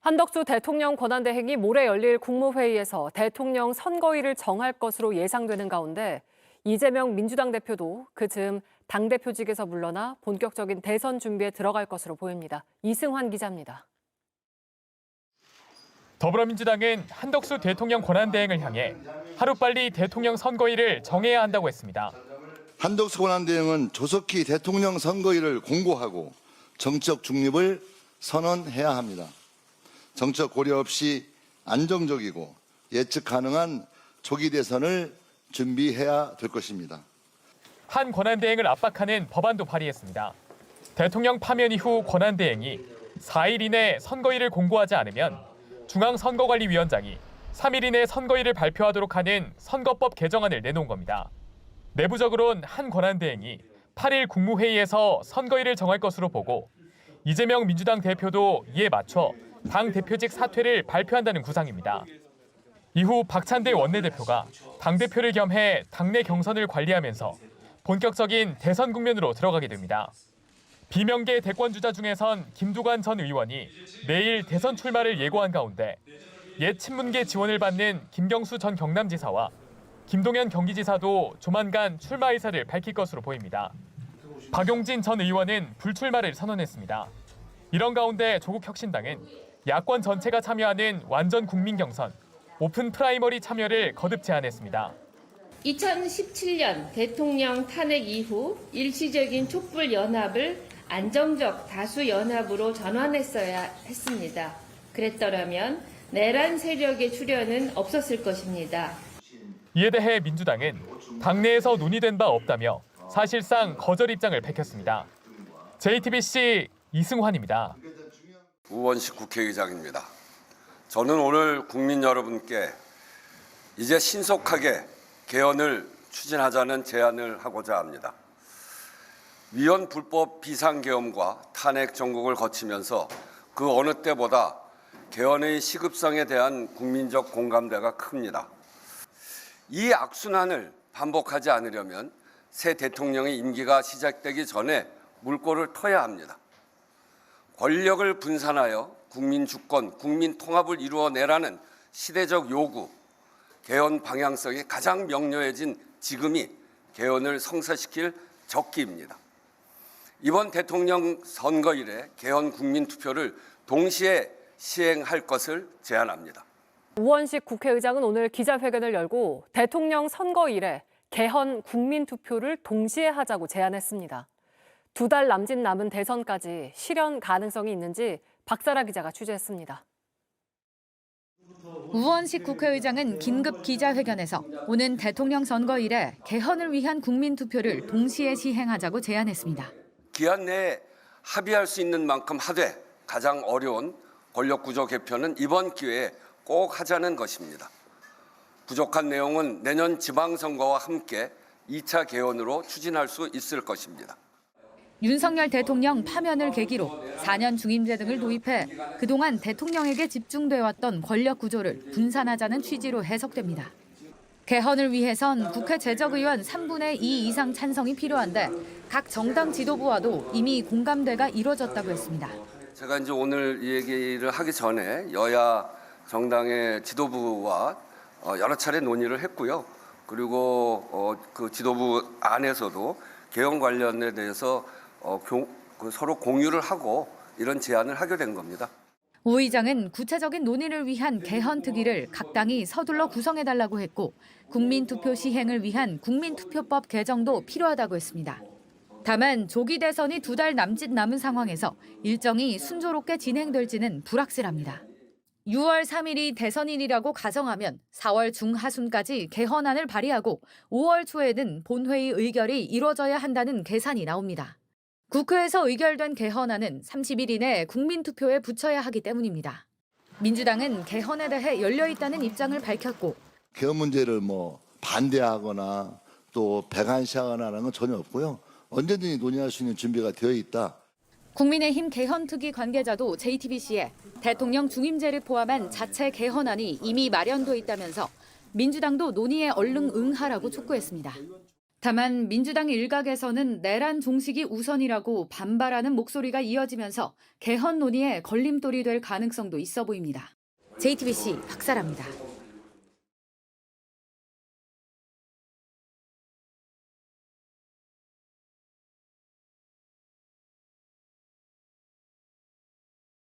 한덕수 대통령 권한대행이 모레 열릴 국무회의에서 대통령 선거일을 정할 것으로 예상되는 가운데 이재명 민주당 대표도 그즈음 당대표직에서 물러나 본격적인 대선 준비에 들어갈 것으로 보입니다. 이승환 기자입니다. 더불어민주당은 한덕수 대통령 권한대행을 향해 하루빨리 대통령 선거일을 정해야 한다고 했습니다. 한덕수 권한대행은 조속히 대통령 선거일을 공고하고 정치적 중립을 선언해야 합니다. 정책 고려 없이 안정적이고 예측 가능한 조기 대선을 준비해야 될 것입니다. 한 권한대행을 압박하는 법안도 발의했습니다. 대통령 파면 이후 권한대행이 4일 이내 선거일을 공고하지 않으면 중앙선거관리위원장이 3일 이내 선거일을 발표하도록 하는 선거법 개정안을 내놓은 겁니다. 내부적으론 한 권한대행이 8일 국무회의에서 선거일을 정할 것으로 보고 이재명 민주당 대표도 이에 맞춰 당 대표직 사퇴를 발표한다는 구상입니다. 이후 박찬대 원내대표가 당대표를 겸해 당내 경선을 관리하면서 본격적인 대선 국면으로 들어가게 됩니다. 비명계 대권주자 중에선 김두관 전 의원이 내일 대선 출마를 예고한 가운데 옛 친문계 지원을 받는 김경수 전 경남지사와 김동연 경기지사도 조만간 출마 의사를 밝힐 것으로 보입니다. 박용진 전 의원은 불출마를 선언했습니다. 이런 가운데 조국혁신당은 야권 전체가 참여하는 완전 국민 경선, 오픈 프라이머리 참여를 거듭 제안했습니다. 2017년 대통령 탄핵 이후 일시적인 촛불 연합을 안정적 다수 연합으로 전환했어야 했습니다. 그랬더라면 내란 세력의 출현은 없었을 것입니다. 이에 대해 민주당은 당내에서 논의된 바 없다며 사실상 거절 입장을 밝혔습니다. JTBC 이승환입니다. 우원식 국회의장입니다. 저는 오늘 국민 여러분께 이제 신속하게 개헌을 추진하자는 제안을 하고자 합니다. 위헌 불법 비상계엄과 탄핵 정국을 거치면서 그 어느 때보다 개헌의 시급성에 대한 국민적 공감대가 큽니다. 이 악순환을 반복하지 않으려면 새 대통령의 임기가 시작되기 전에 물꼬를 터야 합니다. 권력을 분산하여 국민 주권, 국민 통합을 이루어내라는 시대적 요구, 개헌 방향성이 가장 명료해진 지금이 개헌을 성사시킬 적기입니다. 이번 대통령 선거일에 개헌 국민투표를 동시에 시행할 것을 제안합니다. 우원식 국회의장은 오늘 기자회견을 열고 대통령 선거일에 개헌 국민투표를 동시에 하자고 제안했습니다. 2달 남짓 남은 대선까지 실현 가능성이 있는지 박사라 기자가 취재했습니다. 우원식 국회의장은 긴급 기자회견에서 오는 대통령 선거일에 개헌을 위한 국민투표를 동시에 시행하자고 제안했습니다. 기한 내에 합의할 수 있는 만큼 하되 가장 어려운 권력구조 개편은 이번 기회에 꼭 하자는 것입니다. 부족한 내용은 내년 지방선거와 함께 2차 개헌으로 추진할 수 있을 것입니다. 윤석열 대통령 파면을 계기로 4년 중임제 등을 도입해 그동안 대통령에게 집중돼 왔던 권력 구조를 분산하자는 취지로 해석됩니다. 개헌을 위해선 국회 재적의원 3분의 2 이상 찬성이 필요한데 각 정당 지도부와도 이미 공감대가 이뤄졌다고 했습니다. 제가 이제 오늘 이 얘기를 하기 전에 여야 정당의 지도부와 여러 차례 논의를 했고요. 그리고 그 지도부 안에서도 개헌 관련에 대해서 서로 공유를 하고 이런 제안을 하게 된 겁니다. 오 의장은 구체적인 논의를 위한 개헌 특위를 각 당이 서둘러 구성해달라고 했고 국민투표 시행을 위한 국민투표법 개정도 필요하다고 했습니다. 다만 조기 대선이 2달 남짓 남은 상황에서 일정이 순조롭게 진행될지는 불확실합니다. 6월 3일이 대선일이라고 가정하면 4월 중하순까지 개헌안을 발의하고 5월 초에는 본회의 의결이 이뤄져야 한다는 계산이 나옵니다. 국회에서 의결된 개헌안은 30일 이내 국민투표에 붙여야 하기 때문입니다. 민주당은 개헌에 대해 열려있다는 입장을 밝혔고 개헌 문제를 반대하거나 또 배관시하거나 하는 건 전혀 없고요. 언제든지 논의할 수 있는 준비가 되어 있다. 국민의힘 개헌특위 관계자도 JTBC에 대통령 중임제를 포함한 자체 개헌안이 이미 마련돼 있다면서 민주당도 논의에 얼른 응하라고 촉구했습니다. 다만 민주당 일각에서는 내란 종식이 우선이라고 반발하는 목소리가 이어지면서 개헌 논의에 걸림돌이 될 가능성도 있어 보입니다. JTBC 박사라입니다.